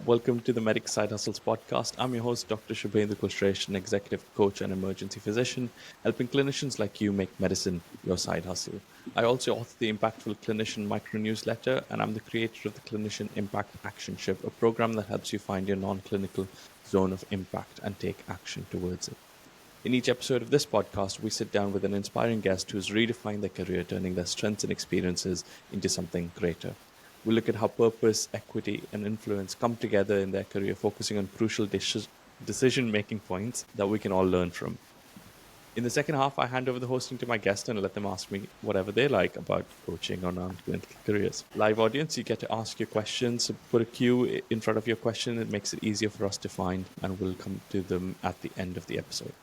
Welcome to the Medic Side Hustles podcast. I'm your host, Dr. Shubhendra Kushresh, an executive coach and emergency physician, helping clinicians like you make medicine your side hustle. I also author the Impactful Clinician micro newsletter, and I'm the creator of the Clinician Impact Actionship, a program that helps you find your non-clinical zone of impact and take action towards it. In each episode of this podcast, we sit down with an inspiring guest who's redefined their career, turning their strengths and experiences into something greater. We look at how purpose, equity, and influence come together in their career, focusing on crucial decision-making points that we can all learn from. In the second half, I hand over the hosting to my guest and let them ask me whatever they like about coaching or non-clinical careers. Live audience, you get to ask your questions. So put a cue in front of your question. It makes it easier for us to find, and we'll come to them at the end of the episode.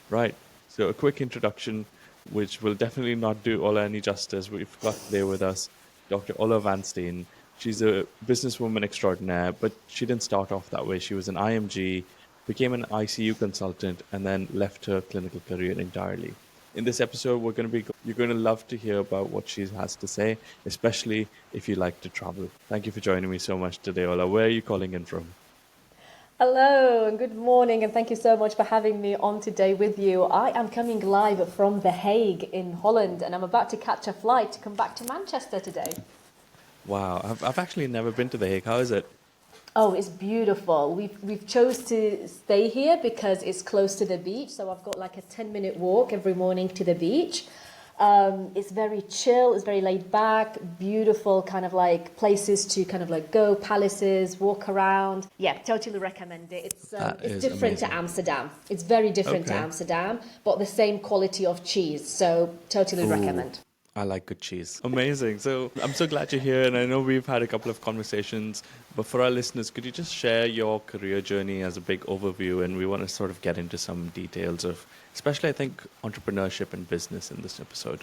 Right, so a quick introduction, which will definitely not do Ola any justice. We've got today with us Dr. Ola Van Steen. She's a businesswoman extraordinaire, but she didn't start off that way. She was an IMG, became an ICU consultant, and then left her clinical career entirely. In this episode, you're going to love to hear about what she has to say, especially if you like to travel. Thank you for joining me so much today, Ola. Where are you calling in from? Hello and good morning, and thank you so much for having me on today with you. I am coming live from The Hague in Holland, and I'm about to catch a flight to come back to Manchester today. Wow, I've actually never been to The Hague. How is it? Oh, it's beautiful. We've chose to stay here because it's close to the beach, so I've got like a 10-minute walk every morning to the beach. It's very chill, it's very laid back, beautiful kind of like places to kind of like go, palaces, walk around. Yeah, totally recommend it. It's different amazing. to Amsterdam. It's very different to Amsterdam, but the same quality of cheese. So totally recommend. I like good cheese. Amazing. So I'm so glad you're here, and I know we've had a couple of conversations, but for our listeners, could you just share your career journey as a big overview? And we want to sort of get into some details of, especially I think, entrepreneurship and business in this episode.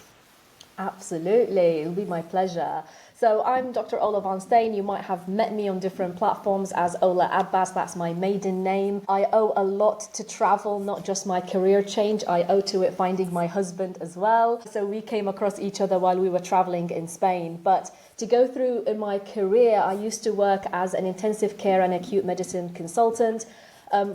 Absolutely, it'll be my pleasure. So I'm Dr. Ola Van Steen. You might have met me on different platforms as Ola Abbas. That's my maiden name. I owe a lot to travel, not just my career change. I owe to it finding my husband as well. So we came across each other while we were traveling in Spain. But to go through in my career, I used to work as an intensive care and acute medicine consultant.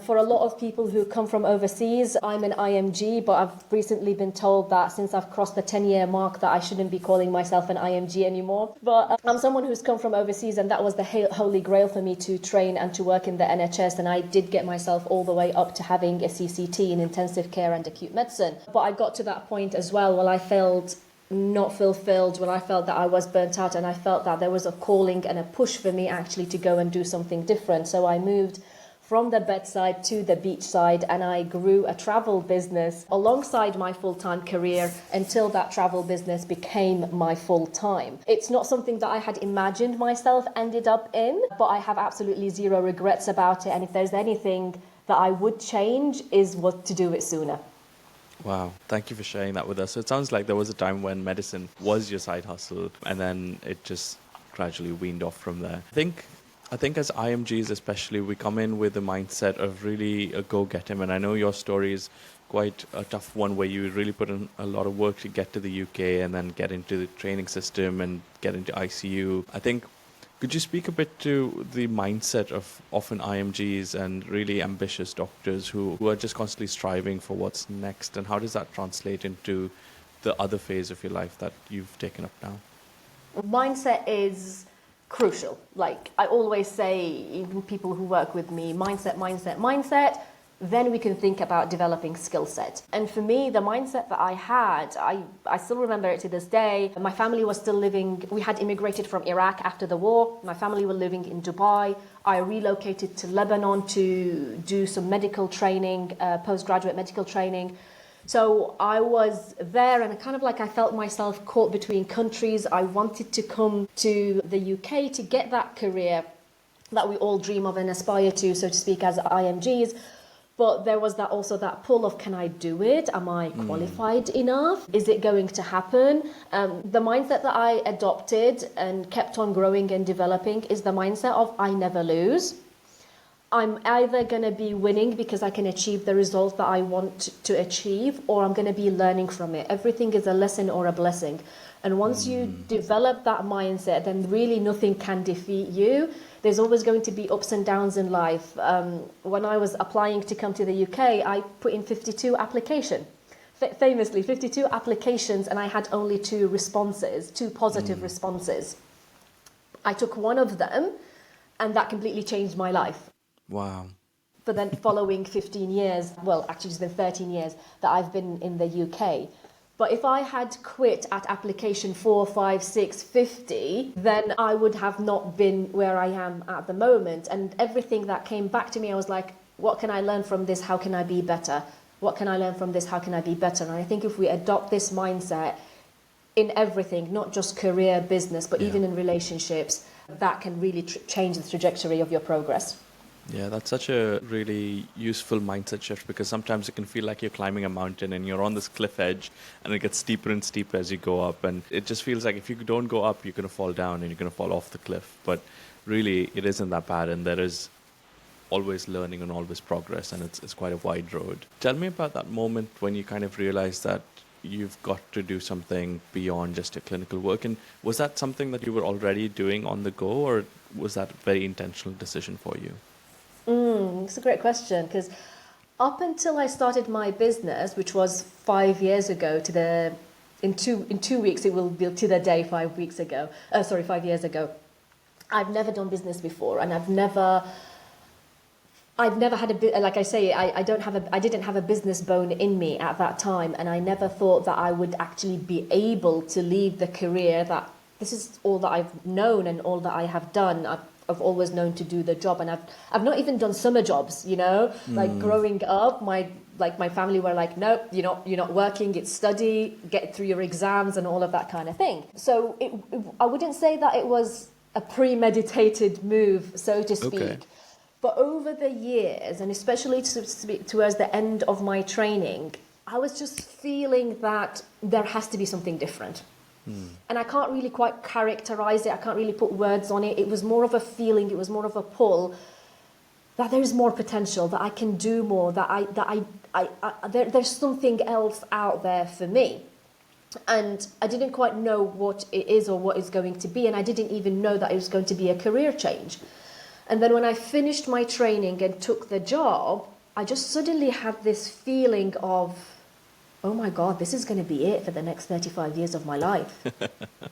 For a lot of people who come from overseas, I'm an IMG, but I've recently been told that since I've crossed the 10-year mark that I shouldn't be calling myself an IMG anymore. But I'm someone who's come from overseas, and that was the holy grail for me to train and to work in the NHS, and I did get myself all the way up to having a CCT in intensive care and acute medicine. But I got to that point as well where I felt not fulfilled, when I felt that I was burnt out, and I felt that there was a calling and a push for me actually to go and do something different. So I moved from the bedside to the beachside, and I grew a travel business alongside my full-time career until that travel business became my full-time. It's not something that I had imagined myself ended up in, but I have absolutely zero regrets about it, and if there's anything that I would change is what to do it sooner. Wow, thank you for sharing that with us. So it sounds like there was a time when medicine was your side hustle, and then it just gradually weaned off from there. I think as IMGs especially, we come in with the mindset of really a go-getter. And I know your story is quite a tough one where you really put in a lot of work to get to the UK and then get into the training system and get into ICU. I think, could you speak a bit to the mindset of often IMGs and really ambitious doctors who are just constantly striving for what's next, and how does that translate into the other phase of your life that you've taken up now? Mindset is crucial. Like I always say, even people who work with me, mindset, then we can think about developing skill set. And for me, the mindset that I had, I still remember it to this day. My family was still living, we had immigrated from Iraq after the war. My family were living in Dubai. I relocated to Lebanon to do some medical training, postgraduate medical training. So I was there, and kind of like I felt myself caught between countries. I wanted to come to the UK to get that career that we all dream of and aspire to, so to speak, as IMGs. But there was also that pull of, can I do it? Am I qualified enough? Is it going to happen? The mindset that I adopted and kept on growing and developing is the mindset of I never lose. I'm either going to be winning because I can achieve the result that I want to achieve, or I'm going to be learning from it. Everything is a lesson or a blessing. And once you develop that mindset, then really nothing can defeat you. There's always going to be ups and downs in life. When I was applying to come to the UK, I put in 52 applications. Famously 52 applications, and I had only two positive responses. I took one of them, and that completely changed my life. Wow. For the following 15 years, well, actually it's been 13 years that I've been in the UK. But if I had quit at application 4, 5, 6, 50, then I would have not been where I am at the moment. And everything that came back to me, I was like, what can I learn from this? How can I be better? What can I learn from this? How can I be better? And I think if we adopt this mindset in everything, not just career, business, but even in relationships, that can really change the trajectory of your progress. Yeah, that's such a really useful mindset shift, because sometimes it can feel like you're climbing a mountain and you're on this cliff edge and it gets steeper and steeper as you go up. And it just feels like if you don't go up, you're going to fall down and you're going to fall off the cliff. But really, it isn't that bad, and there is always learning and always progress, and it's quite a wide road. Tell me about that moment when you kind of realized that you've got to do something beyond just your clinical work. And was that something that you were already doing on the go, or was that a very intentional decision for you? It's a great question, because up until I started my business, which was 5 years ago in 2 weeks, it will be to the day 5 weeks ago. 5 years ago. I've never done business before, and I've never had like I say, I didn't have a business bone in me at that time, and I never thought that I would actually be able to leave the career that this is all that I've known and all that I have done. I've always known to do the job, and I've not even done summer jobs, like growing up, my family were like, no, you're not working, it's study, get through your exams and all of that kind of thing. So I wouldn't say that it was a premeditated move, so to speak. Okay. But over the years, and especially towards the end of my training, I was just feeling that there has to be something different. And I can't really quite characterize it. I can't really put words on it. It was more of a feeling. It was more of a pull that there is more potential, that I can do more, there's something else out there for me. And I didn't quite know what it is or what it's going to be. And I didn't even know that it was going to be a career change. And then when I finished my training and took the job, I just suddenly had this feeling of, oh my God, this is going to be it for the next 35 years of my life.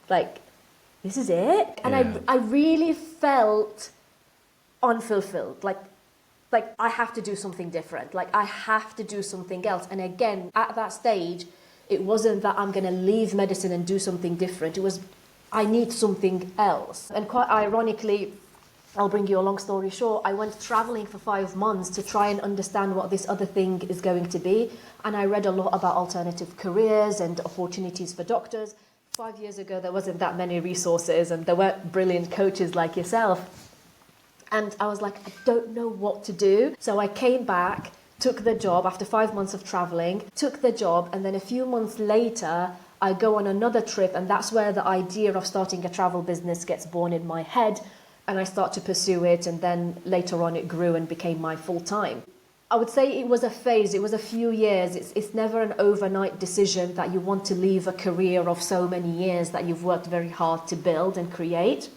Like, this is it? And I really felt unfulfilled. Like I have to do something different. Like, I have to do something else. And again, at that stage, it wasn't that I'm going to leave medicine and do something different. It was, I need something else. And quite ironically, I'll bring you a long story short, I went traveling for 5 months to try and understand what this other thing is going to be. And I read a lot about alternative careers and opportunities for doctors. 5 years ago, there wasn't that many resources, and there weren't brilliant coaches like yourself. And I was like, I don't know what to do. So I came back, took the job after 5 months of traveling, took the job, and then a few months later, I go on another trip, and that's where the idea of starting a travel business gets born in my head. And I start to pursue it, and then later on it grew and became my full-time. I would say it was a phase, it was a few years. It's never an overnight decision that you want to leave a career of so many years that you've worked very hard to build and create.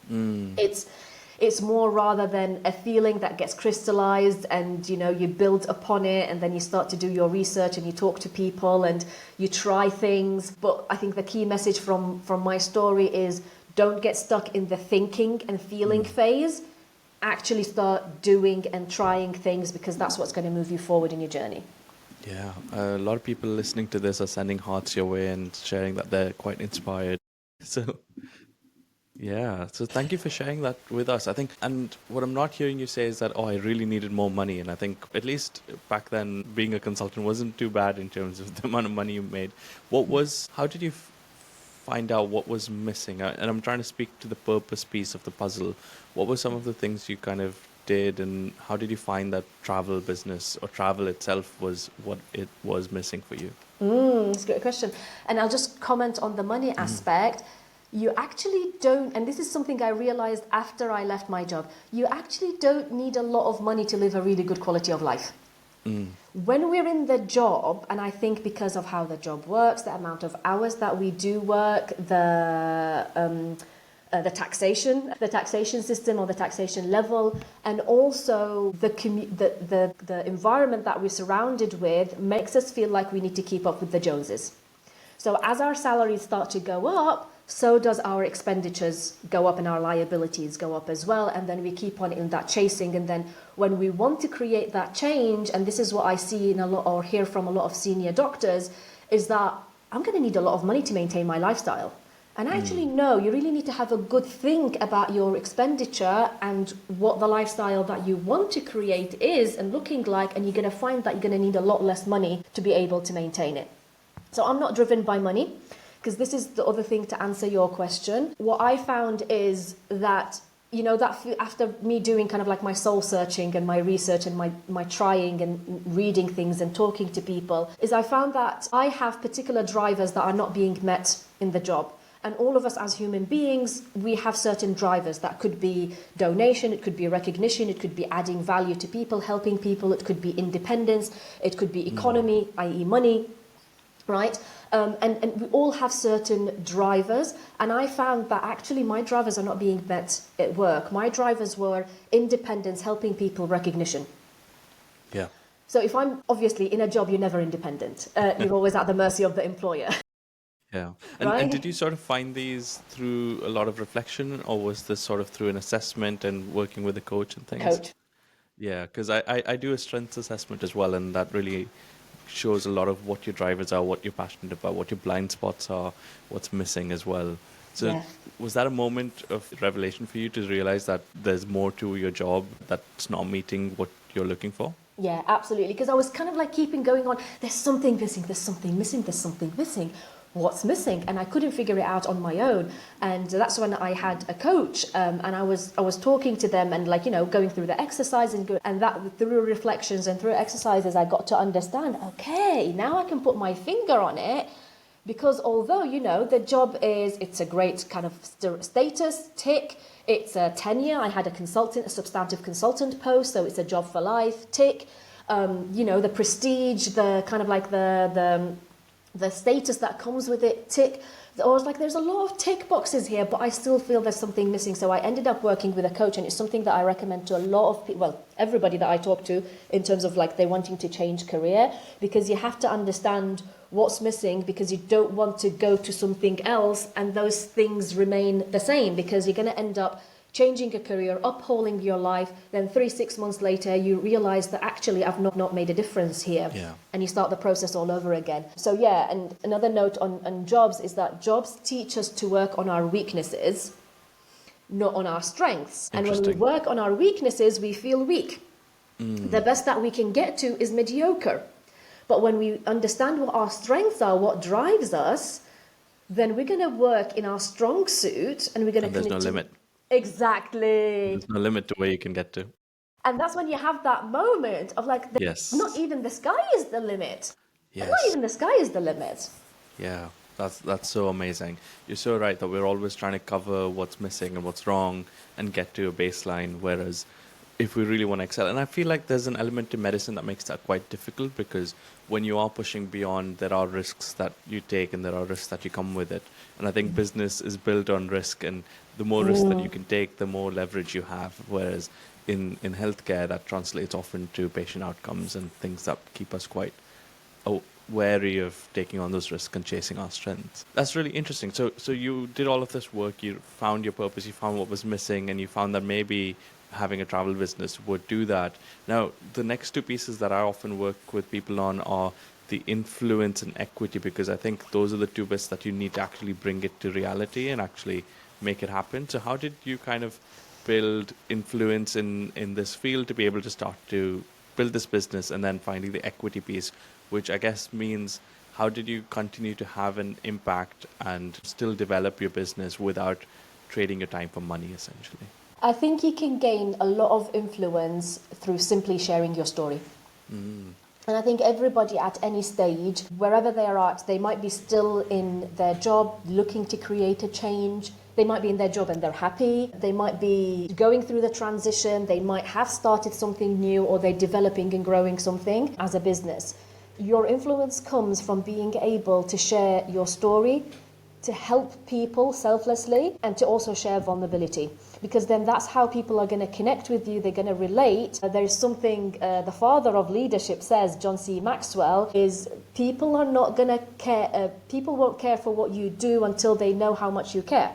It's more rather than a feeling that gets crystallized, and you build upon it, and then you start to do your research and you talk to people and you try things. But I think the key message from my story is, don't get stuck in the thinking and feeling phase. Actually start doing and trying things, because that's what's going to move you forward in your journey. Yeah, a lot of people listening to this are sending hearts your way and sharing that they're quite inspired. So, yeah, so thank you for sharing that with us. I think, and what I'm not hearing you say is that, I really needed more money. And I think, at least back then, being a consultant wasn't too bad in terms of the amount of money you made. How did you find out what was missing? And I'm trying to speak to the purpose piece of the puzzle. What were some of the things you kind of did, and how did you find that travel business or travel itself was what it was missing for you? It's a good question. And I'll just comment on the money aspect. You actually don't, and this is something I realized after I left my job, you actually don't need a lot of money to live a really good quality of life. When we're in the job, and I think because of how the job works, the amount of hours that we do work, the the taxation system or the taxation level, and also the environment that we're surrounded with makes us feel like we need to keep up with the Joneses. So as our salaries start to go up, so does our expenditures go up and our liabilities go up as well. And then we keep on in that chasing. And then when we want to create that change, and this is what I see in a lot or hear from a lot of senior doctors, is that I'm going to need a lot of money to maintain my lifestyle. And actually, no, you really need to have a good think about your expenditure and what the lifestyle that you want to create is and looking like, and you're going to find that you're going to need a lot less money to be able to maintain it. So I'm not driven by money, because this is the other thing to answer your question. What I found is that, you know, that after me doing kind of like my soul searching and my research and my trying and reading things and talking to people, is I found that I have particular drivers that are not being met in the job. And all of us as human beings, we have certain drivers. That could be donation, it could be recognition, it could be adding value to people, helping people, it could be independence, it could be economy, i.e. money, right? And we all have certain drivers. And I found that actually my drivers are not being met at work. My drivers were independence, helping people, recognition. Yeah. So if I'm obviously in a job, you're never independent. You're always at the mercy of the employer. Yeah. Right? And did you sort of find these through a lot of reflection, or was this sort of through an assessment and working with a coach and things? Coach. Yeah, because I do a strengths assessment as well, and that really shows a lot of what your drivers are, what you're passionate about, what your blind spots are, what's missing as well. So Yeah. was that a moment of revelation for you to realize that there's more to your job that's not meeting what you're looking for? Yeah, absolutely. Because I was kind of like keeping going on. There's something missing. There's something missing. There's something missing. What's missing? And I couldn't figure it out on my own. And that's when I had a coach, and I was talking to them and like, you know, going through the exercise and that through reflections and through exercises, I got to understand, okay, now I can put my finger on it. Because although, you know, the job it's a great kind of status, tick, it's a tenure. I had a substantive consultant post, so it's a job for life, tick. You know, the prestige, the kind of like the status that comes with it, tick. I was like, there's a lot of tick boxes here, but I still feel there's something missing. So I ended up working with a coach, and it's something that I recommend to a lot of people, well, everybody that I talk to in terms of like they're wanting to change career, because you have to understand what's missing, because you don't want to go to something else and those things remain the same, because you're going to end up changing a career, upholding your life, then 3-6 months later you realize that actually I've not made a difference here. Yeah. And you start the process all over again. So yeah, and another note on jobs is that jobs teach us to work on our weaknesses, not on our strengths. And when we work on our weaknesses, we feel weak. The best that we can get to is mediocre. But when we understand what our strengths are, what drives us, then we're going to work in our strong suit, and we're going to And there's no limit. Exactly. There's no limit to where you can get to. And that's when you have that moment of like, Yes. not even the sky is the limit. Yes. Not even the sky is the limit. Yeah, that's so amazing. You're so right that we're always trying to cover what's missing and what's wrong and get to a baseline, whereas if we really want to excel, and I feel like there's an element to medicine that makes that quite difficult, because when you are pushing beyond, there are risks that you take and there are risks that you come with it. And I think business is built on risk, and the more risk that you can take, the more leverage you have. Whereas in healthcare, that translates often to patient outcomes and things that keep us quite wary of taking on those risks and chasing our strengths. That's really interesting. So you did all of this work, you found your purpose, you found what was missing, and you found that maybe having a travel business would do that. Now, the next two pieces that I often work with people on are the influence and equity, because I think those are the two bits that you need to actually bring it to reality and actually make it happen. So how did you kind of build influence in this field to be able to start to build this business, and then finding the equity piece, which I guess means how did you continue to have an impact and still develop your business without trading your time for money, essentially? I think you can gain a lot of influence through simply sharing your story. And I think everybody at any stage, wherever they are at, they might be still in their job looking to create a change. They might be in their job and they're happy. They might be going through the transition. They might have started something new, or they're developing and growing something as a business. Your influence comes from being able to share your story to help people selflessly and to also share vulnerability, because then that's how people are going to connect with you, they're going to relate. There's something the father of leadership says, John C. Maxwell, is people are not going to care, people won't care for what you do until they know how much you care.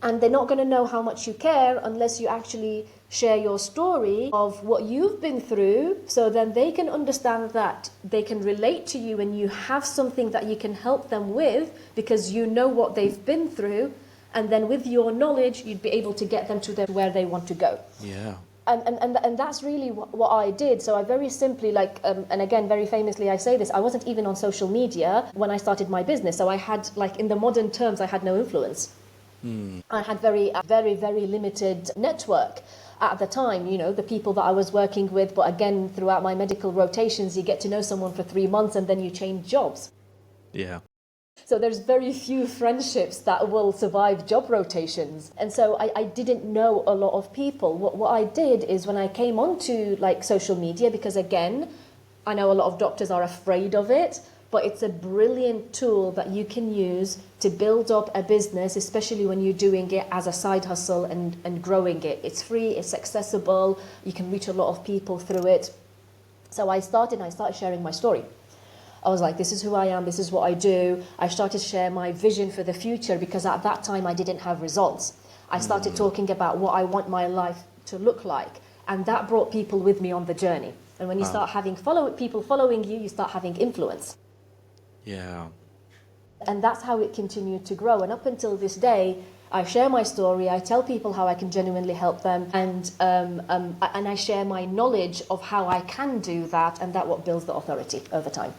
And they're not going to know how much you care unless you actually share your story of what you've been through, so then they can understand that they can relate to you and you have something that you can help them with because you know what they've been through, and then with your knowledge you'd be able to get them to where they want to go. Yeah. And that's really what I did. So I very simply, and again, very famously I say this, I wasn't even on social media when I started my business. So I had, in the modern terms, I had no influence. I had very limited network at the time, the people that I was working with. But again, throughout my medical rotations, you get to know someone for 3 months and then you change jobs. Yeah. So there's very few friendships that will survive job rotations. And so I didn't know a lot of people. What I did is when I came onto social media, because again, I know a lot of doctors are afraid of it, but it's a brilliant tool that you can use to build up a business, especially when you're doing it as a side hustle and growing it. It's free, it's accessible, you can reach a lot of people through it. So I started sharing my story. I was like, this is who I am, this is what I do. I started to share my vision for the future because at that time I didn't have results. I started talking about what I want my life to look like, and that brought people with me on the journey. And when you start having people following you, you start having influence. Yeah. And that's how it continued to grow. And up until this day, I share my story, I tell people how I can genuinely help them, and I share my knowledge of how I can do that, and that what builds the authority over time.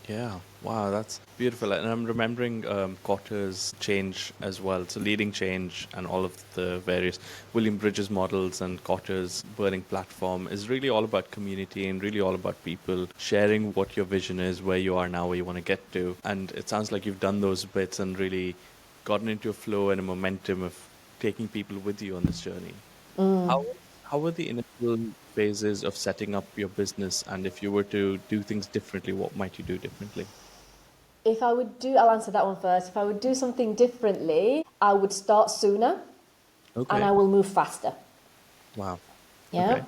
Yeah. Wow, that's beautiful. And I'm remembering Cotter's change as well. So leading change and all of the various William Bridges models and Cotter's burning platform is really all about community and really all about people sharing what your vision is, where you are now, where you want to get to. And it sounds like you've done those bits and really gotten into a flow and a momentum of taking people with you on this journey. How were the initial phases of setting up your business? And if you were to do things differently, what might you do differently? I'll answer that one first. If I would do something differently, I would start sooner and I will move faster. Wow. Yeah. Okay.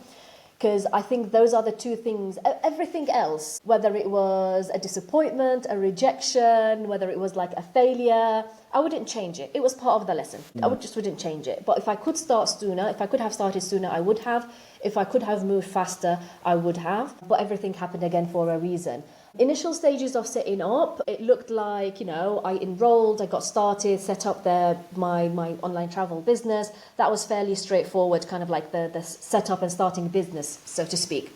Because I think those are the two things. Everything else, whether it was a disappointment, a rejection, whether it was a failure, I wouldn't change it. It was part of the lesson. I wouldn't change it. But if I could start sooner, if I could have started sooner, I would have. If I could have moved faster, I would have. But everything happened again for a reason. Initial stages of setting up, it looked like, I enrolled, I got started, set up my online travel business. That was fairly straightforward, kind of like the setup and starting business, so to speak,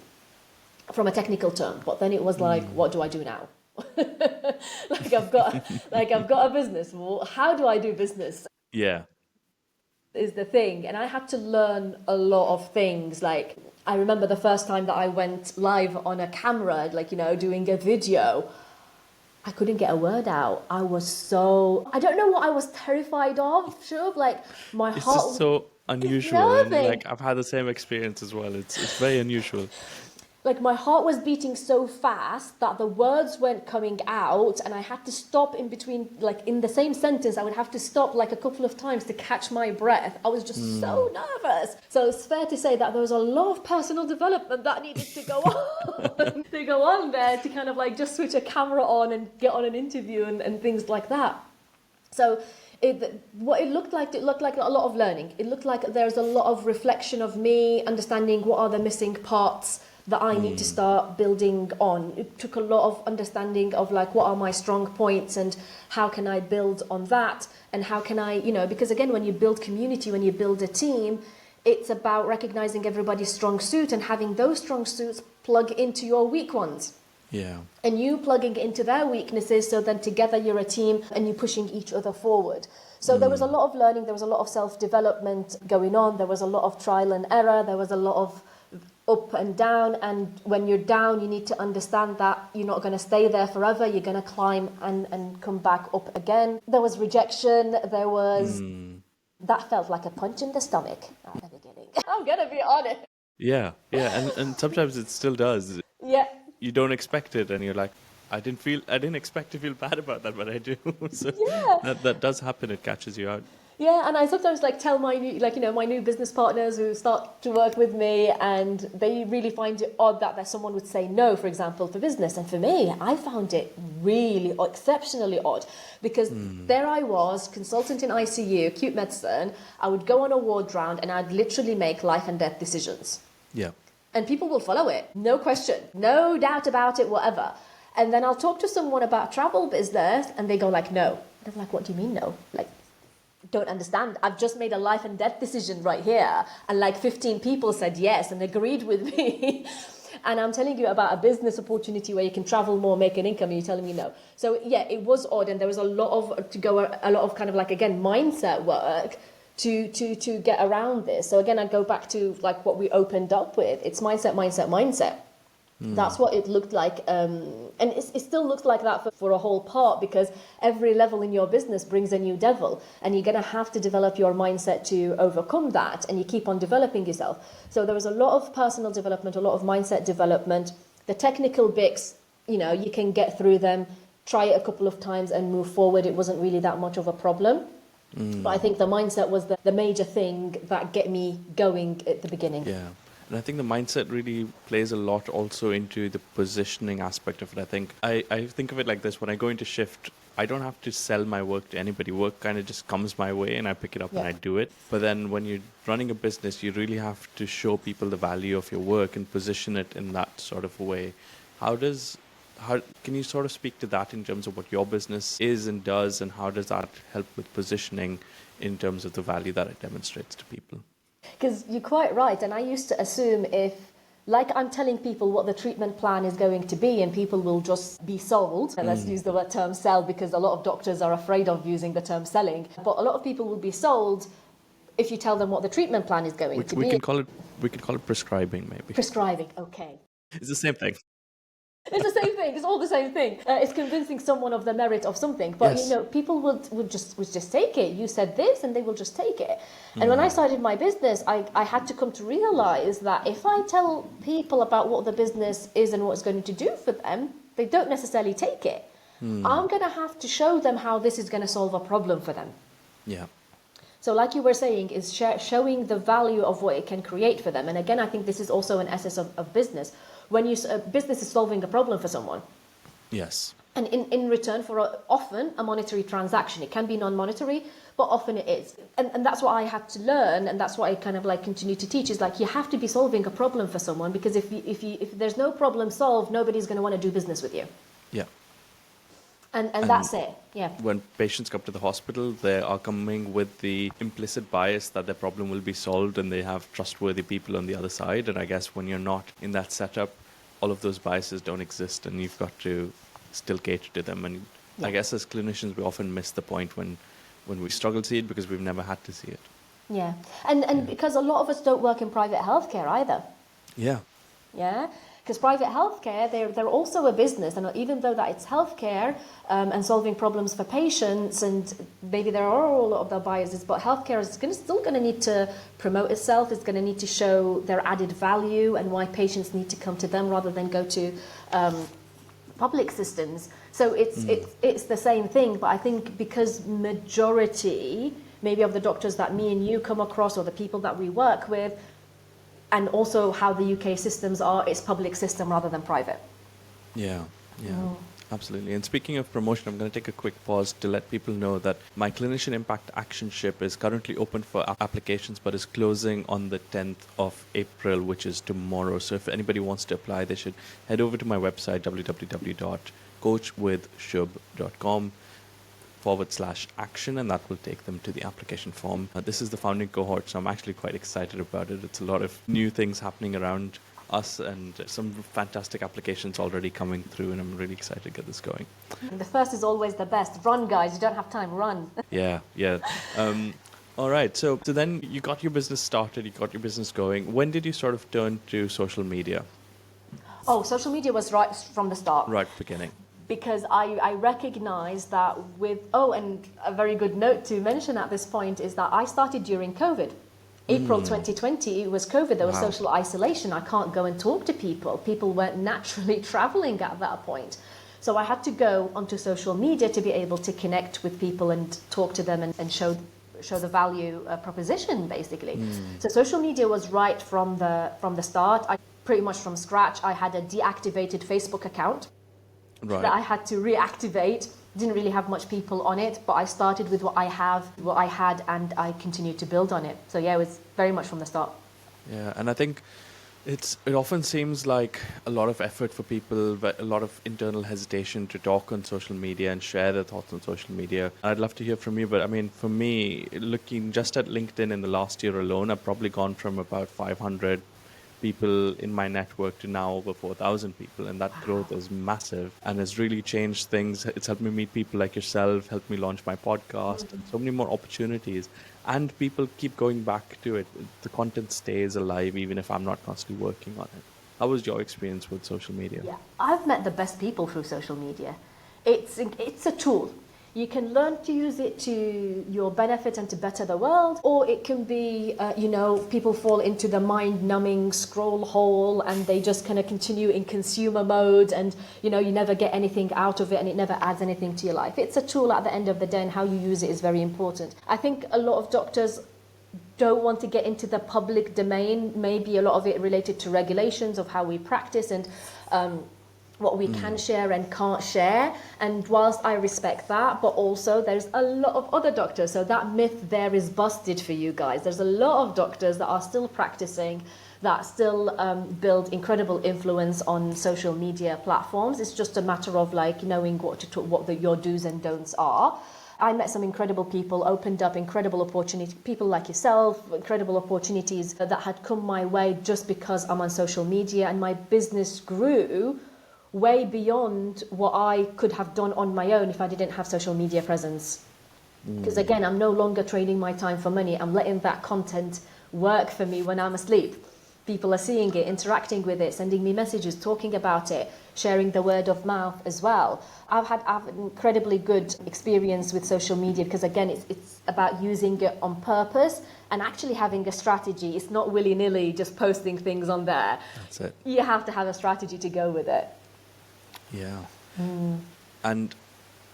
from a technical term. But then it was like, what do I do now? I've got a business. Well, how do I do business? Yeah. Is the thing. And I had to learn a lot of things. I remember the first time that I went live on a camera, doing a video. I couldn't get a word out. I don't know what I was terrified of, my It's heart. just so unusual. And I've had the same experience as well. It's very unusual. My heart was beating so fast that the words weren't coming out, and I had to stop in between, in the same sentence, I would have to stop a couple of times to catch my breath. I was just so nervous. So it's fair to say that there was a lot of personal development that needed to go on, there to kind of just switch a camera on and get on an interview and things like that. So it looked like a lot of learning. It looked like there's a lot of reflection of me, understanding what are the missing parts that I need to start building on. It took a lot of understanding of what are my strong points and how can I build on that, and how can I, because again, when you build community, when you build a team, it's about recognizing everybody's strong suit and having those strong suits plug into your weak ones. Yeah. And you plugging into their weaknesses, so then together you're a team and you're pushing each other forward. So there was a lot of learning, there was a lot of self-development going on, there was a lot of trial and error, there was a lot of up and down, and when you're down you need to understand that you're not going to stay there forever, you're going to climb and come back up again. There was rejection, there was that felt like a punch in the stomach at the beginning. I'm going to be honest. Yeah. And sometimes it still does. Yeah. You don't expect it and you're like, I didn't expect to feel bad about that, but I do. So Yeah. that does happen. It catches you out. Yeah, and I sometimes like tell my new, my new business partners who start to work with me, and they really find it odd that someone would say no, for example, for business. And for me, I found it really exceptionally odd, because there I was, consultant in ICU, acute medicine. I would go on a ward round and I'd literally make life and death decisions. Yeah. And people will follow it, no question, no doubt about it, whatever. And then I'll talk to someone about travel business and they go like, no. And I'm like, what do you mean no? Like, don't understand. I've just made a life and death decision right here. And like 15 people said yes and agreed with me. And I'm telling you about a business opportunity where you can travel more, make an income, and you're telling me no. So yeah, it was odd. And there was a lot of kind of like, again, mindset work to get around this. So again, I go back to like what we opened up with. It's mindset. That's what it looked like, and it still looks like that for a whole part, because every level in your business brings a new devil, and you're going to have to develop your mindset to overcome that, and you keep on developing yourself. So there was a lot of personal development, a lot of mindset development. The technical bits, you can get through them, try it a couple of times and move forward. It wasn't really that much of a problem. But I think the mindset was the major thing that get me going at the beginning. Yeah. And I think the mindset really plays a lot also into the positioning aspect of it. I think I think of it like this: when I go into shift, I don't have to sell my work to anybody. Work kind of just comes my way and I pick it up and I do it. But then when you're running a business, you really have to show people the value of your work and position it in that sort of way. How can you sort of speak to that in terms of what your business is and does, and how does that help with positioning in terms of the value that it demonstrates to people? Because you're quite right, and I used to assume like I'm telling people what the treatment plan is going to be, and people will just be sold. And let's use the word term sell, because a lot of doctors are afraid of using the term selling. But a lot of people will be sold if you tell them what the treatment plan is going to be. We can call it prescribing, maybe. Prescribing, okay. It's the same thing. It's the same thing. It's all the same thing. It's convincing someone of the merit of something. But Yes. People would just take it. You said this, and they will just take it. And when I started my business, I had to come to realize that if I tell people about what the business is and what it's going to do for them, they don't necessarily take it. I'm going to have to show them how this is going to solve a problem for them. Yeah. So like you were saying, is showing the value of what it can create for them. And again, I think this is also an essence of business. When business is solving a problem for someone. Yes. And in return for often a monetary transaction. It can be non-monetary, but often it is. And that's what I had to learn, and that's what I kind of like continue to teach, is like you have to be solving a problem for someone, because if there's no problem solved, nobody's going to want to do business with you. Yeah. And that's it. Yeah. When patients come to the hospital, they are coming with the implicit bias that their problem will be solved and they have trustworthy people on the other side. And I guess when you're not in that setup, all of those biases don't exist, and you've got to still cater to them. And I guess as clinicians, we often miss the point when we struggle to see it because we've never had to see it. Yeah. And because a lot of us don't work in private healthcare either. Yeah. Yeah. Because private healthcare, they're also a business, and even though that it's healthcare and solving problems for patients, and maybe there are a lot of the biases, but healthcare is still going to need to promote itself. It's going to need to show their added value and why patients need to come to them rather than go to public systems. So it's the same thing, but I think because majority, maybe of the doctors that me and you come across, or the people that we work with, and also how the UK systems are, it's public system rather than private. Yeah, absolutely. And speaking of promotion, I'm going to take a quick pause to let people know that my Clinician Impact Actionship is currently open for applications, but is closing on the 10th of April, which is tomorrow. So if anybody wants to apply, they should head over to my website, www.coachwithshub.com/action, and that will take them to the application form. This is the founding cohort, so I'm actually quite excited about it. It's a lot of new things happening around us, and some fantastic applications already coming through, and I'm really excited to get this going. The first is always the best. Run, guys. You don't have time. Run. Yeah. All right. So then you got your business started, you got your business going. When did you sort of turn to social media? Oh, social media was right from the start. Right beginning. Because I recognized that and a very good note to mention at this point is that I started during COVID. April 2020, it was COVID. There was social isolation. I can't go and talk to people. People weren't naturally traveling at that point. So I had to go onto social media to be able to connect with people and talk to them and show the value proposition, basically. So social media was right from the start. I pretty much from scratch. I had a deactivated Facebook account that I had to reactivate. Didn't really have much people on it, but I started with what I had, and I continued to build on it. So yeah, it was very much from the start. Yeah, and I think it often seems like a lot of effort for people, but a lot of internal hesitation to talk on social media and share their thoughts on social media. I'd love to hear from you, but I mean, for me, looking just at LinkedIn in the last year alone, I've probably gone from about 500 people in my network to now over 4,000 people, and that growth is massive and has really changed things. It's helped me meet people like yourself, helped me launch my podcast, and so many more opportunities. And people keep going back to it. The content stays alive even if I'm not constantly working on it. How was your experience with social media? Yeah, I've met the best people through social media. It's a tool. You can learn to use it to your benefit and to better the world, or it can be, people fall into the mind-numbing scroll hole and they just kind of continue in consumer mode, and you never get anything out of it and it never adds anything to your life. It's a tool at the end of the day, and how you use it is very important. I think a lot of doctors don't want to get into the public domain, maybe a lot of it related to regulations of how we practice and what we can share and can't share. And whilst I respect that, but also there's a lot of other doctors, so that myth there is busted for you guys. There's a lot of doctors that are still practicing, that still build incredible influence on social media platforms. It's just a matter of knowing what to talk, what your do's and don'ts are. I met some incredible people, opened up incredible opportunities, people like yourself, incredible opportunities that had come my way just because I'm on social media, and my business grew way beyond what I could have done on my own if I didn't have social media presence. Because again, I'm no longer trading my time for money. I'm letting that content work for me when I'm asleep. People are seeing it, interacting with it, sending me messages, talking about it, sharing the word of mouth as well. I've had incredibly good experience with social media because again, it's about using it on purpose and actually having a strategy. It's not willy-nilly just posting things on there. That's it. You have to have a strategy to go with it. Yeah. And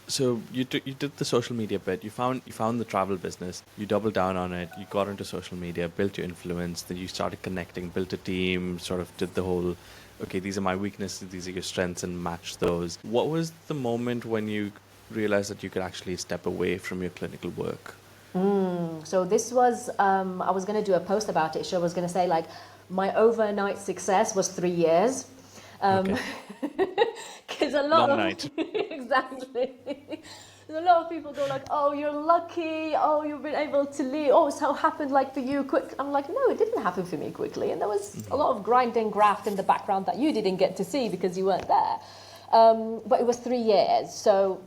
so you did the social media bit. You found the travel business. You doubled down on it. You got into social media, built your influence. Then you started connecting, built a team. Sort of did the whole, okay, these are my weaknesses, these are your strengths, and match those. What was the moment when you realized that you could actually step away from your clinical work? So this was I was going to do a post about it. So I was going to say my overnight success was 3 years. Because a lot Long of night. exactly. A lot of people go oh, you're lucky. Oh, you've been able to leave. Oh, so it happened for you quick. I'm no, it didn't happen for me quickly. And there was a lot of grind and graft in the background that you didn't get to see because you weren't there. But it was 3 years. So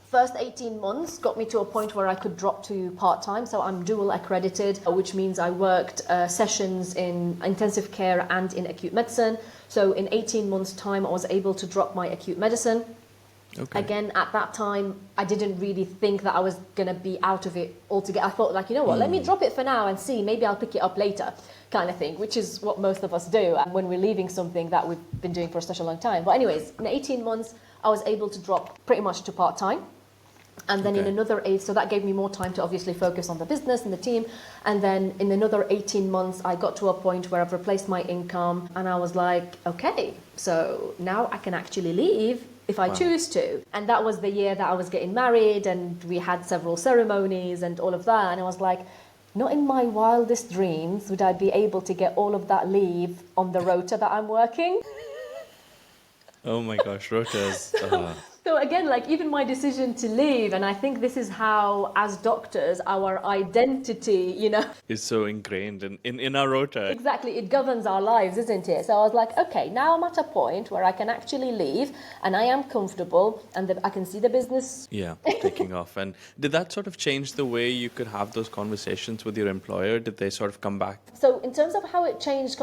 first 18 months got me to a point where I could drop to part-time. So I'm dual accredited, which means I worked sessions in intensive care and in acute medicine. So in 18 months' time, I was able to drop my acute medicine. Okay. Again, at that time, I didn't really think that I was going to be out of it altogether. I thought let me drop it for now and see, maybe I'll pick it up later kind of thing, which is what most of us do when we're leaving something that we've been doing for such a long time. But anyways, in 18 months, I was able to drop pretty much to part-time. And then in another 8, so that gave me more time to obviously focus on the business and the team. And then in another 18 months, I got to a point where I've replaced my income. And I was like, okay, so now I can actually leave if I choose to. And that was the year that I was getting married and we had several ceremonies and all of that. And I was like, not in my wildest dreams would I be able to get all of that leave on the rota that I'm working. Oh my gosh, rotas. So again, even my decision to leave, and I think this is how, as doctors, our identity, is so ingrained in our rota. Exactly, it governs our lives, isn't it? So I was like, okay, now I'm at a point where I can actually leave, and I am comfortable, and I can see the business. Yeah, taking off. And did that sort of change the way you could have those conversations with your employer? Did they sort of come back? So in terms of how it changed,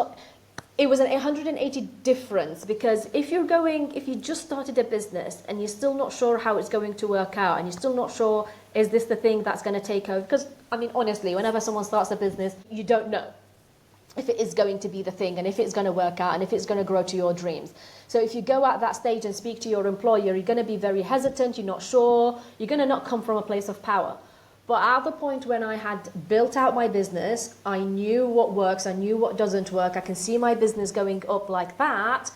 it was an 180 difference, because if you just started a business and you're still not sure how it's going to work out and you're still not sure, is this the thing that's going to take over? Because, honestly, whenever someone starts a business, you don't know. if it is going to be the thing and if it's going to work out and if it's going to grow to your dreams. So if you go at that stage and speak to your employer, you're going to be very hesitant, you're not sure, you're going to not come from a place of power. But at the point when I had built out my business, I knew what works, I knew what doesn't work, I can see my business going up like that.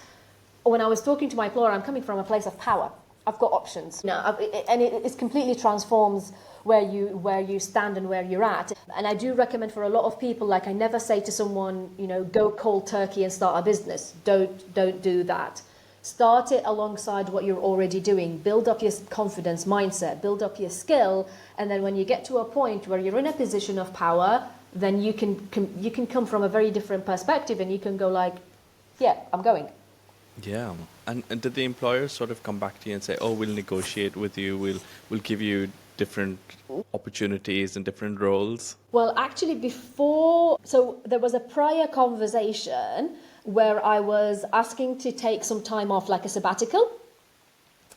When I was talking to my employer, I'm coming from a place of power. I've got options. And it completely transforms where you stand and where you're at. And I do recommend for a lot of people, like I never say to someone, go cold turkey and start a business. Don't do that. Start it alongside what you're already doing. Build up your confidence, mindset, build up your skill. And then when you get to a point where you're in a position of power, then you can come from a very different perspective and you can go like, yeah, I'm going. Yeah. And did the employer sort of come back to you and say, oh, we'll negotiate with you, we'll give you different opportunities and different roles? Well, actually so there was a prior conversation where I was asking to take some time off, like a sabbatical,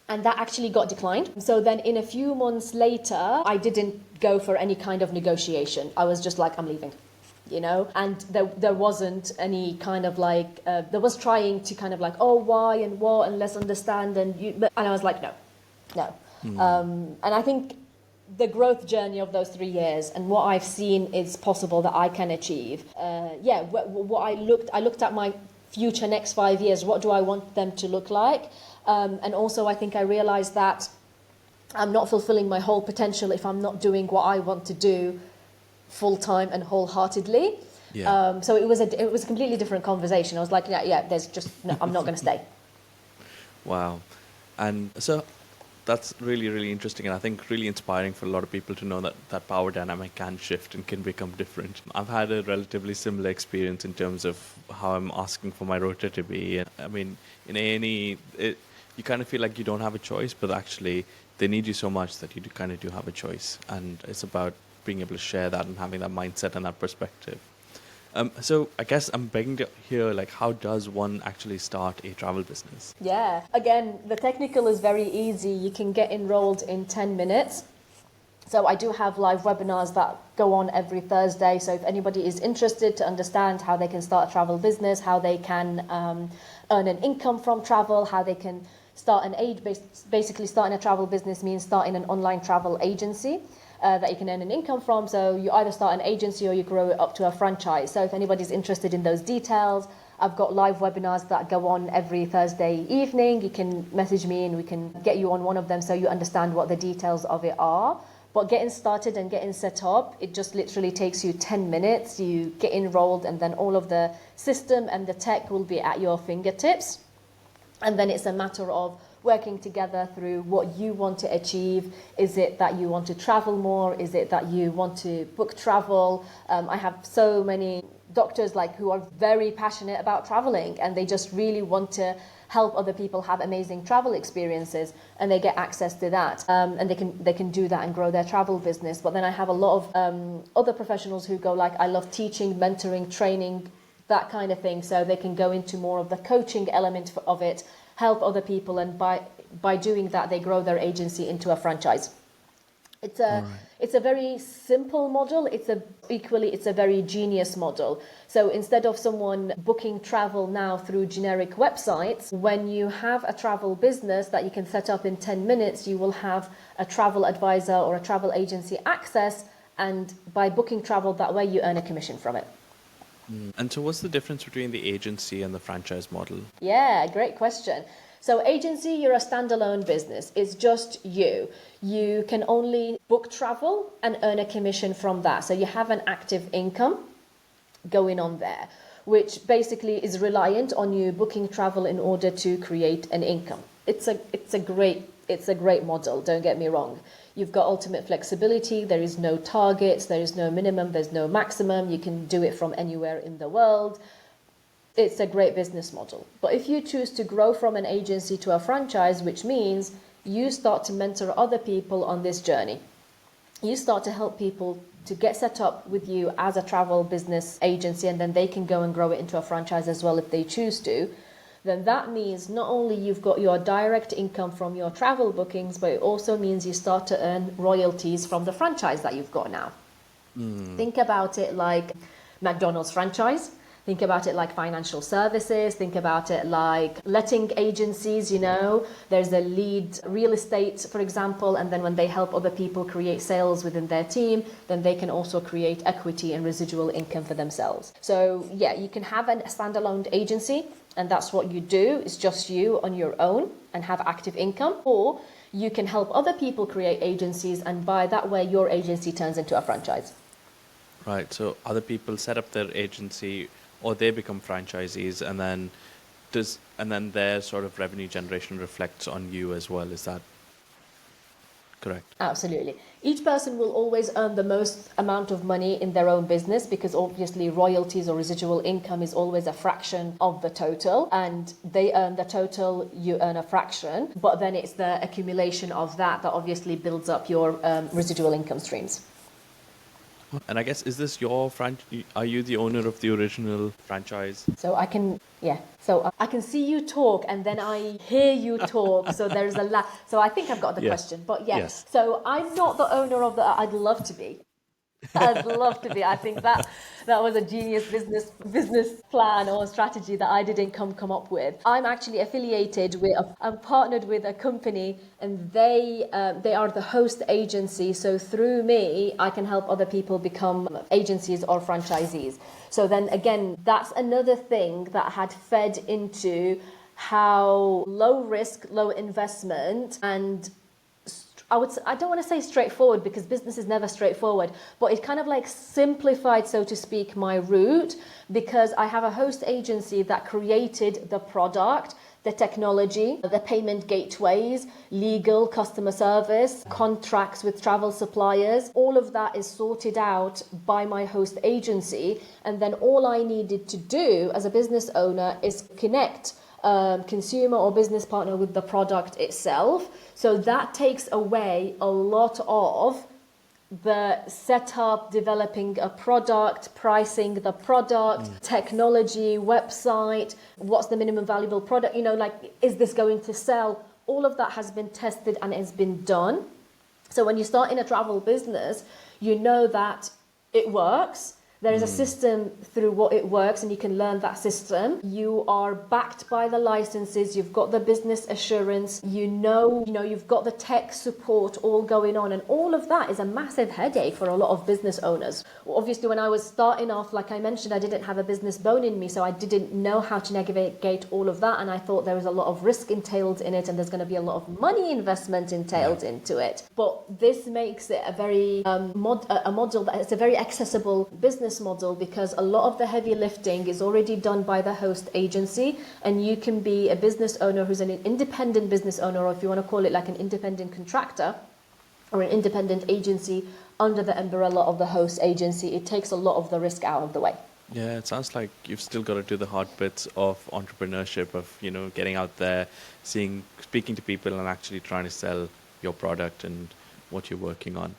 and that actually got declined. So then in a few months later, I didn't go for any kind of negotiation. I was just like, I'm leaving. And there wasn't any kind of like, there was trying to kind of like, oh, why and what, and let's understand, and I was like, no. And I think the growth journey of those 3 years and what I've seen is possible that I can achieve. What I looked at my future next 5 years, what do I want them to look like? And also I think I realized that I'm not fulfilling my whole potential if I'm not doing what I want to do full-time and wholeheartedly. Yeah. So it was a completely different conversation. I was like, I'm not going to stay. Wow. And so that's really, really interesting, and I think really inspiring for a lot of people to know that power dynamic can shift and can become different. I've had a relatively similar experience in terms of how I'm asking for my rota to be. I mean, in A&E, you kind of feel like you don't have a choice, but actually they need you so much that you kind of do have a choice. And it's about being able to share that and having that mindset and that perspective. So I guess I'm begging to hear, like, how does one actually start a travel business? Yeah, again, the technical is very easy. You can get enrolled in 10 minutes. So I do have live webinars that go on every Thursday. So if anybody is interested to understand how they can start a travel business, how they can earn an income from travel, how they can start basically starting a travel business means starting an online travel agency that you can earn an income from. So you either start an agency or you grow it up to a franchise. So if anybody's interested in those details, I've got live webinars that go on every Thursday evening. You can message me and we can get you on one of them so you understand what the details of it are. But getting started and getting set up, it just literally takes you 10 minutes. You get enrolled and then all of the system and the tech will be at your fingertips. And then it's a matter of working together through what you want to achieve. Is it that you want to travel more? Is it that you want to book travel? I have so many doctors who are very passionate about traveling and they just really want to help other people have amazing travel experiences, and they get access to that, and they can do that and grow their travel business. But then I have a lot of other professionals who go I love teaching, mentoring, training, that kind of thing, so they can go into more of the coaching element of it, help other people, and by doing that they grow their agency into a franchise. It's a very simple model. It's a very genius model. So instead of someone booking travel now through generic websites, when you have a travel business that you can set up in 10 minutes, you will have a travel advisor or a travel agency access, and by booking travel that way you earn a commission from it. And so what's the difference between the agency and the franchise model? Yeah, great question. So agency, you're a standalone business. It's just you. You can only book travel and earn a commission from that. So you have an active income going on there, which basically is reliant on you booking travel in order to create an income. It's a great model, don't get me wrong. You've got ultimate flexibility. There is no targets, there is no minimum, there's no maximum. You can do it from anywhere in the world. It's a great business model. But if you choose to grow from an agency to a franchise, which means you start to mentor other people on this journey. You start to help people to get set up with you as a travel business agency, and then they can go and grow it into a franchise as well if they choose to. Then that means not only you've got your direct income from your travel bookings, but it also means you start to earn royalties from the franchise that you've got now. Think about it like McDonald's franchise. Think about it like financial services. Think about it like letting agencies, there's a lead real estate, for example, and then when they help other people create sales within their team, then they can also create equity and residual income for themselves. So yeah, you can have a standalone agency, and that's what you do. It's just you on your own and have active income, or you can help other people create agencies, and by that way, your agency turns into a franchise. Right. So other people set up their agency or they become franchisees, and then their sort of revenue generation reflects on you as well. Is that correct? Absolutely. Each person will always earn the most amount of money in their own business, because obviously royalties or residual income is always a fraction of the total, and they earn the total, you earn a fraction, but then it's the accumulation of that obviously builds up your residual income streams. And I guess, is this your are you the owner of the original franchise? So I can see you talk and then I hear you talk. So there's so I think I've got the question, but yes. Yes. So I'm not the owner of I'd love to be. I'd love to be. I think that was a genius business plan or strategy that I didn't come up with. I'm actually I'm partnered with a company, and they are the host agency. So through me, I can help other people become agencies or franchisees. So then again, that's another thing that had fed into how low risk, low investment, and I don't want to say straightforward, because business is never straightforward, but it kind of like simplified, so to speak, my route, because I have a host agency that created the product, the technology, the payment gateways, legal, customer service, contracts with travel suppliers. All of that is sorted out by my host agency. And then all I needed to do as a business owner is connect consumer or business partner with the product itself. So that takes away a lot of the setup, developing a product, pricing the product, technology, website, what's the minimum valuable product, is this going to sell? All of that has been tested and has been done. So when you start in a travel business, you know that it works. There is a system through what it works, and you can learn that system. You are backed by the licenses. You've got the business assurance. You've got the tech support all going on, and all of that is a massive headache for a lot of business owners. Obviously, when I was starting off, like I mentioned, I didn't have a business bone in me, so I didn't know how to navigate all of that, and I thought there was a lot of risk entailed in it, and there's going to be a lot of money investment entailed into it. But this makes it a very a model that it's a very accessible business model, because a lot of the heavy lifting is already done by the host agency, and you can be a business owner who's an independent business owner, or if you want to call it like an independent contractor or an independent agency under the umbrella of the host agency. It takes a lot of the risk out of the way. Yeah, it sounds like you've still got to do the hard bits of entrepreneurship, of getting out there, speaking to people and actually trying to sell your product and what you're working on.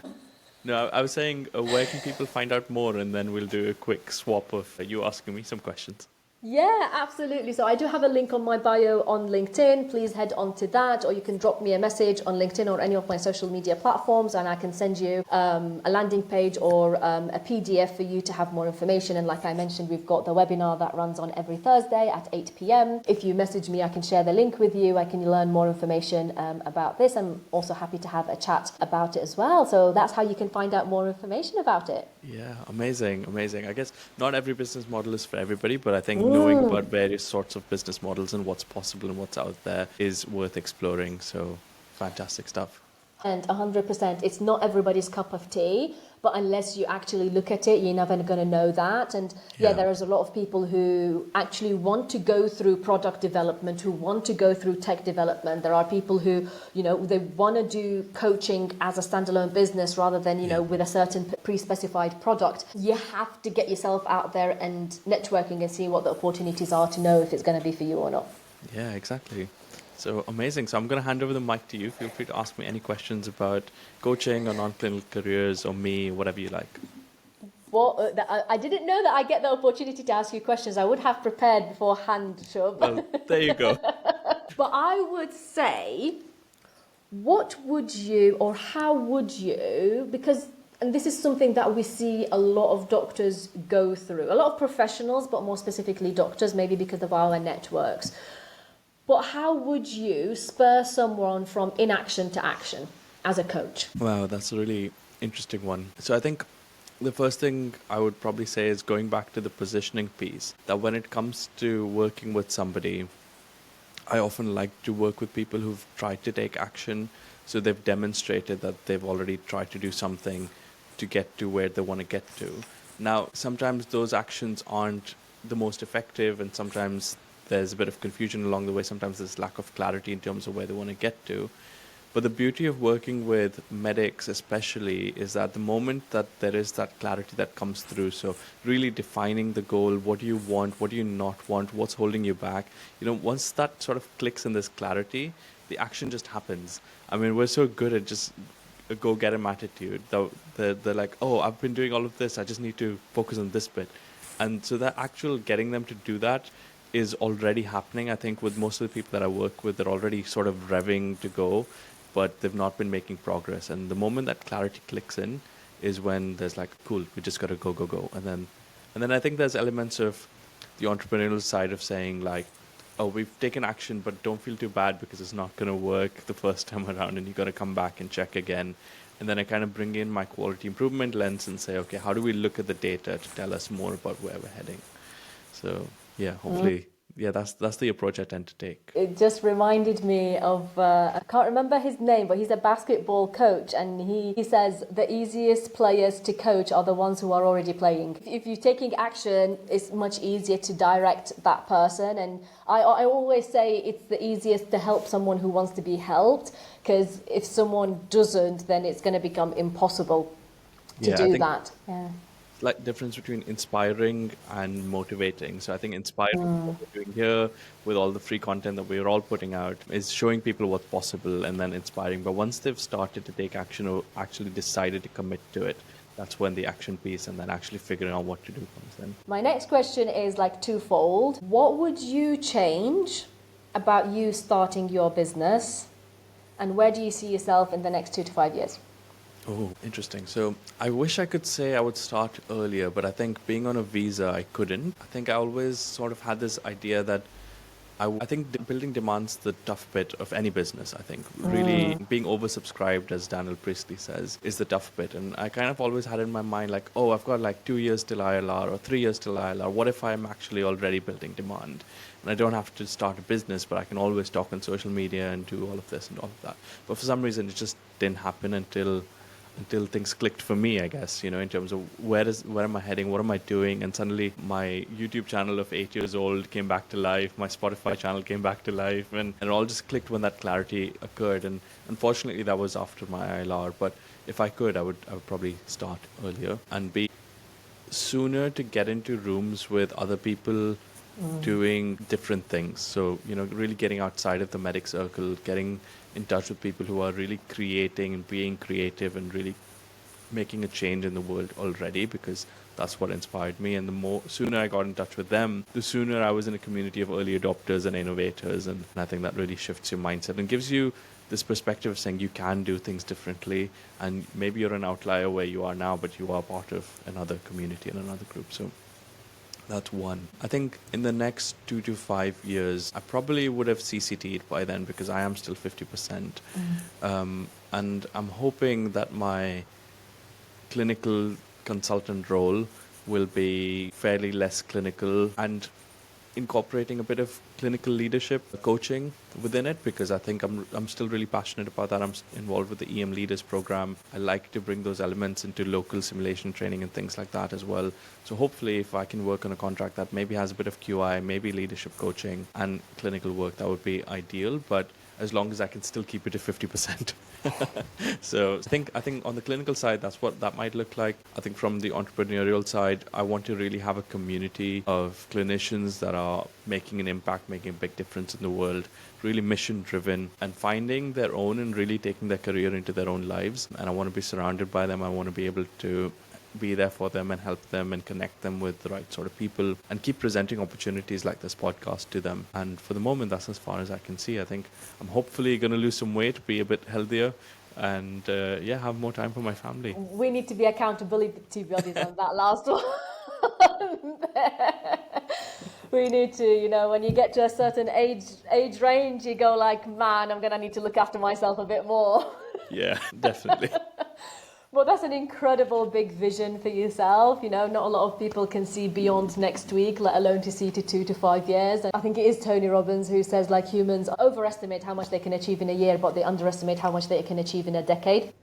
No, I was saying, where can people find out more? And then we'll do a quick swap of you asking me some questions. Yeah, absolutely. So I do have a link on my bio on LinkedIn. Please head on to that, or you can drop me a message on LinkedIn or any of my social media platforms, and I can send you a landing page or a PDF for you to have more information. And like I mentioned, we've got the webinar that runs on every Thursday at 8 p.m. If you message me, I can share the link with you. I can learn more information about this. I'm also happy to have a chat about it as well. So that's how you can find out more information about it. Yeah, amazing. I guess not every business model is for everybody, but I think knowing about various sorts of business models and what's possible and what's out there is worth exploring. So fantastic stuff. And 100%, it's not everybody's cup of tea, but unless you actually look at it, you're never going to know that. And yeah, there is a lot of people who actually want to go through product development, who want to go through tech development. There are people who, they want to do coaching as a standalone business rather than, with a certain pre-specified product. You have to get yourself out there and networking and see what the opportunities are to know if it's going to be for you or not. Yeah, exactly. So amazing. So I'm going to hand over the mic to you. Feel free to ask me any questions about coaching or non-clinical careers or me, whatever you like. Well, I didn't know that I get the opportunity to ask you questions. I would have prepared beforehand, Shub. Well, there you go. But I would say, what would you, or how would you, because And this is something that we see a lot of doctors go through, a lot of professionals, but more specifically doctors, maybe because of our networks. But how would you spur someone from inaction to action as a coach? Wow, that's a really interesting one. So I think the first thing I would probably say is going back to the positioning piece, that when it comes to working with somebody, I often like to work with people who've tried to take action. So they've demonstrated that they've already tried to do something to get to where they want to get to. Now, sometimes those actions aren't the most effective, and sometimes there's a bit of confusion along the way. Sometimes there's lack of clarity in terms of where they want to get to. But the beauty of working with medics especially is that the moment that there is that clarity that comes through, so really defining the goal, what do you want, what do you not want, what's holding you back, once that sort of clicks in this clarity, the action just happens. I mean, we're so good at just a go-get-em attitude. They're like, oh, I've been doing all of this, I just need to focus on this bit. And so that actual getting them to do that is already happening. I think with most of the people that I work with, they're already sort of revving to go, but they've not been making progress. And the moment that clarity clicks in is when there's like, cool, we just got to go, go, go. And then I think there's elements of the entrepreneurial side of saying like, oh, we've taken action, but don't feel too bad because it's not going to work the first time around, and you got to come back and check again. And then I kind of bring in my quality improvement lens and say, okay, how do we look at the data to tell us more about where we're heading? So yeah, hopefully, that's the approach I tend to take. It just reminded me of, I can't remember his name, but he's a basketball coach, and he says the easiest players to coach are the ones who are already playing. If you're taking action, it's much easier to direct that person. And I always say it's the easiest to help someone who wants to be helped, because if someone doesn't, then it's going to become impossible to do that. Yeah. Like difference between inspiring and motivating. So I think inspiring, what we're doing here with all the free content that we're all putting out, is showing people what's possible, and then inspiring. But once they've started to take action or actually decided to commit to it, that's when the action piece and then actually figuring out what to do comes in. My next question is like twofold. What would you change about you starting your business, and where do you see yourself in the next 2 to 5 years? Oh, interesting. So I wish I could say I would start earlier, but I think being on a visa, I couldn't. I think I always sort of had this idea that I think building demand's the tough bit of any business. I think really being oversubscribed, as Daniel Priestley says, is the tough bit. And I kind of always had in my mind like, oh, I've got like 2 years till ILR or 3 years till ILR. What if I'm actually already building demand? And I don't have to start a business, but I can always talk on social media and do all of this and all of that. But for some reason, it just didn't happen until things clicked for me, I guess, in terms of where am I heading, what am I doing? And suddenly my YouTube channel of 8 years old came back to life, my Spotify channel came back to life, and it all just clicked when that clarity occurred. And unfortunately, that was after my ILR. But if I could, I would probably start earlier and be sooner to get into rooms with other people doing different things. So, really getting outside of the medic circle, getting in touch with people who are really creating and being creative and really making a change in the world already, because that's what inspired me. And the sooner I got in touch with them, the sooner I was in a community of early adopters and innovators. And I think that really shifts your mindset and gives you this perspective of saying you can do things differently. And maybe you're an outlier where you are now, but you are part of another community and another group. So that's one. I think in the next 2 to 5 years, I probably would have CCT'd by then, because I am still 50%. And I'm hoping that my clinical consultant role will be fairly less clinical and incorporating a bit of clinical leadership coaching within it, because I think I'm still really passionate about that. I'm involved with the EM Leaders program. I like to bring those elements into local simulation training and things like that as well. So hopefully if I can work on a contract that maybe has a bit of QI, maybe leadership coaching and clinical work, that would be ideal. But as long as I can still keep it to 50%. So I think on the clinical side, that's what that might look like. I think from the entrepreneurial side, I want to really have a community of clinicians that are making an impact, making a big difference in the world, really mission driven and finding their own and really taking their career into their own lives. And I want to be surrounded by them. I want to be able to be there for them and help them and connect them with the right sort of people and keep presenting opportunities like this podcast to them. And for the moment, that's as far as I can see. I think I'm hopefully going to lose some weight, be a bit healthier, and have more time for my family. We need to be accountability buddies on that last one. We need to, when you get to a certain age range, you go like, man, I'm gonna need to look after myself a bit more. Yeah, definitely. Well, that's an incredible big vision for yourself. Not a lot of people can see beyond next week, let alone to see to 2 to 5 years. And I think it is Tony Robbins who says, like, humans overestimate how much they can achieve in a year, but they underestimate how much they can achieve in a decade.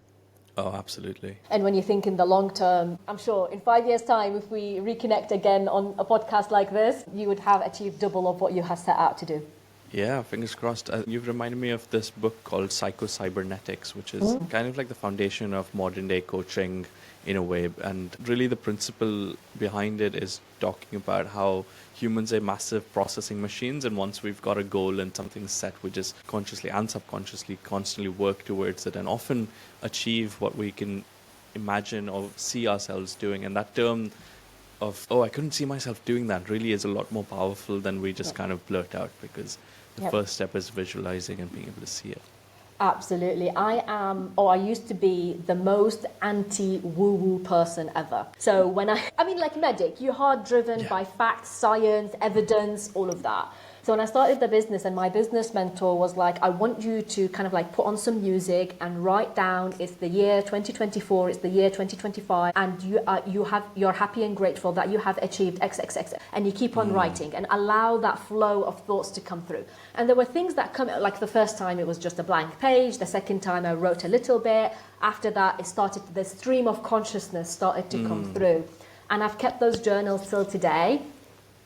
Oh, absolutely. And when you think in the long term, I'm sure in 5 years' time, if we reconnect again on a podcast like this, you would have achieved double of what you have set out to do. Yeah, fingers crossed. You've reminded me of this book called Psycho-Cybernetics, which is kind of like the foundation of modern day coaching in a way. And really the principle behind it is talking about how humans are massive processing machines. And once we've got a goal and something set, we just consciously and subconsciously constantly work towards it and often achieve what we can imagine or see ourselves doing. And that term of, I couldn't see myself doing that, really is a lot more powerful than we just kind of blurt out, because the first step is visualizing and being able to see it. Absolutely. I used to be the most anti-woo-woo person ever. So when like medic, you're hard driven by facts, science, evidence, all of that. So when I started the business, and my business mentor was like, I want you to kind of like put on some music and write down, it's the year 2024, it's the year 2025, and you're happy and grateful that you have achieved X, X, X, and you keep on writing and allow that flow of thoughts to come through. And there were things that come, like the first time it was just a blank page, the second time I wrote a little bit, after that the stream of consciousnness started to come through. And I've kept those journals till today.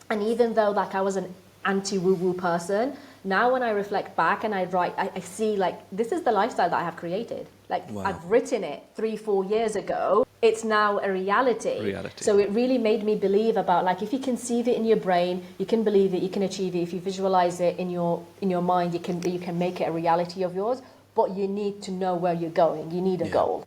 And even though like I was an anti-woo-woo person, now when I reflect back and I write, I see like this is the lifestyle that I have created. Like I've written it 3-4 years ago. It's now a reality. So it really made me believe about like if you conceive it in your brain, you can believe it, you can achieve it. If you visualize it in your mind, you can make it a reality of yours. But you need to know where you're going. You need a goal.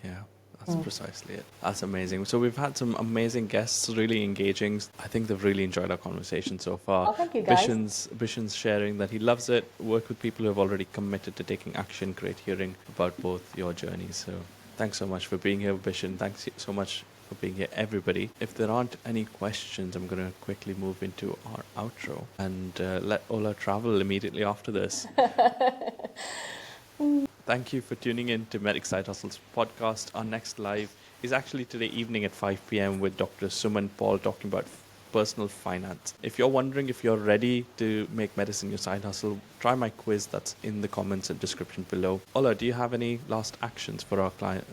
Yeah. That's precisely it. That's amazing. So we've had some amazing guests, really engaging. I think they've really enjoyed our conversation so far. Oh, thank you, guys. Bishan's sharing that he loves it, work with people who have already committed to taking action. Great hearing about both your journeys. So thanks so much for being here, Bishan. Thanks so much for being here, everybody. If there aren't any questions, I'm going to quickly move into our outro and let Ola travel immediately after this. Thank you for tuning in to Medic Side Hustles podcast. Our next live is actually today evening at 5 p.m. with Dr. Suman Paul talking about personal finance. If you're wondering if you're ready to make medicine your side hustle, try my quiz that's in the comments and description below. Ola, do you have any last actions for our client?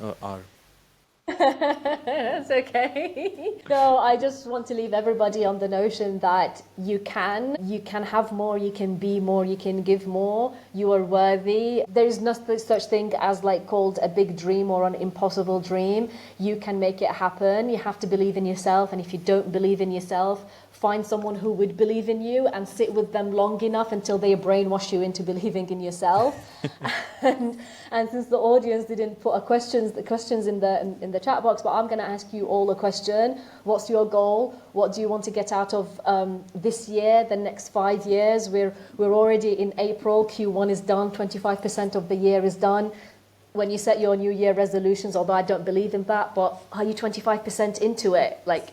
That's okay. No, I just want to leave everybody on the notion that you can have more, you can be more, you can give more, you are worthy. There is no such thing as like called a big dream or an impossible dream. You can make it happen. You have to believe in yourself, and if you don't believe in yourself, find someone who would believe in you and sit with them long enough until they brainwash you into believing in yourself. and since the audience didn't put the questions in the chat box, but I'm going to ask you all a question. What's your goal? What do you want to get out of this year, the next 5 years? We're already in April. Q1 is done. 25% of the year is done. When you set your New Year resolutions, although I don't believe in that, but are you 25% into it? Like,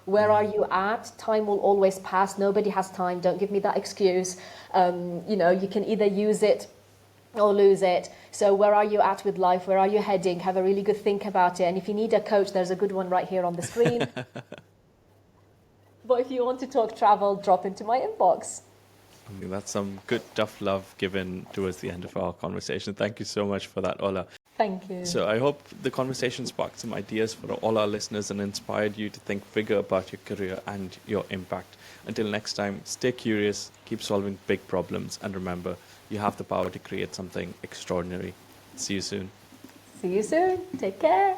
where are you at? Time will always pass. Nobody has time. Don't give me that excuse. You can either use it or lose it. So where are you at with life? Where are you heading? Have a really good think about it. And if you need a coach, there's a good one right here on the screen. But if you want to talk travel, drop into my inbox. I mean, that's some good, tough love given towards the end of our conversation. Thank you so much for that, Ola. Thank you. So I hope the conversation sparked some ideas for all our listeners and inspired you to think bigger about your career and your impact. Until next time, stay curious, keep solving big problems, and remember, you have the power to create something extraordinary. See you soon. See you soon. Take care.